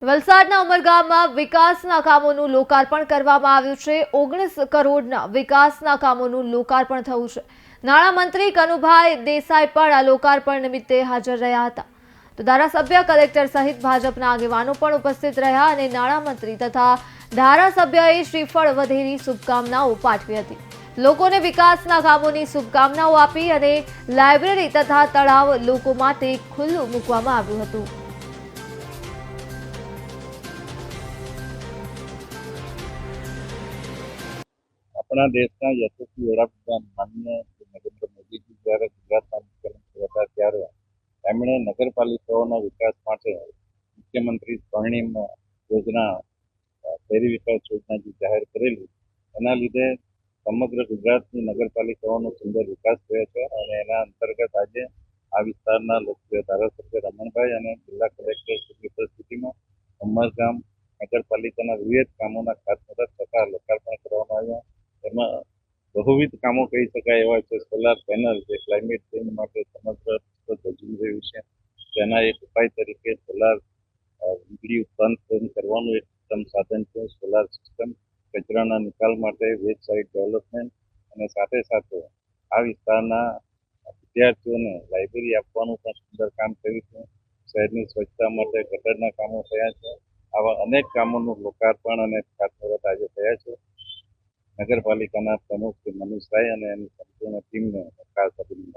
વલસાડના ઉમરગામમાં વિકાસના કામોનું લોકાર્પણ કરવામાં આવ્યું છે। 19 કરોડના વિકાસના કામોનું લોકાર્પણ થયું છે। નાણામંત્રી કનુભાઈ દેસાઈ પણ આ લોકાર્પણ નિમિત્તે હાજર રહ્યા હતા। તો ધારાસભ્ય, કલેક્ટર સહિત ભાજપના આગેવાનો પણ ઉપસ્થિત રહ્યા અને નાણામંત્રી તથા ધારાસભ્યએ શ્રીફળ વધેરી શુભકામનાઓ પાઠવી હતી। લોકોને વિકાસના કામોની શુભકામનાઓ આપી અને લાઇબ્રેરી તથા તળાવ લોકો માટે ખુલ્લું મૂકવામાં આવ્યું હતું। अपना देशना यशस्वी वडाप्रधान माननीय नरेंद्र मोदीजी જ્યારે ગુજરાતના મુખ્યમંત્રી હતા ત્યારે તેમણે નગરપાલિકાઓના વિકાસ માટે મુખ્યમંત્રી સ્વર્ણિમ યોજના શહેરી વિકાસ યોજના જે જાહેર કરેલી એના લીધે સમગ્ર ગુજરાતની નગરપાલિકાઓનો સુંદર વિકાસ થયો છે અને એના અંતર્ગત આજે આ વિસ્તારના લોકપ્રિય ધારાસભ્ય રમણભાઈ અને જિલ્લા કલેક્ટરની ઉપસ્થિતિમાં ઉમરગામ નગરપાલિકાના વિવિધ કામોના ખાતમુહૂર્ત તથા લોકાર્પણ કરવામાં આવ્યા। એમાં બહુવિધ કામો કહી શકાય એવા છે। સોલાર પેનલ જે ક્લાઇમેટ ચેન્જ માટે સમગ્ર ભજવી રહ્યું છે, તેના એક ઉપાય તરીકે સોલાર વીજળી ઉત્પાદન કરવાનું એક ઉત્તમ સાધન છે સોલાર સિસ્ટમ। કચરાના નિકાલ માટે વેસ્ટ સાઇટ ડેવલપમેન્ટ અને સાથે સાથે આ વિસ્તારના વિદ્યાર્થીઓને લાઇબ્રેરી આપવાનું પણ સુંદર કામ કર્યું છે। શહેરની સ્વચ્છતા માટે ગટરના કામો થયા છે। આવા અનેક કામોનું લોકાર્પણ અને ખાતમુહૂર્ત આજે થયા છે। નગરપાલિકાના પ્રમુખ શ્રી મનીષભાઈ અને એની સંપૂર્ણ ટીમને ખાસ અભિનંદન।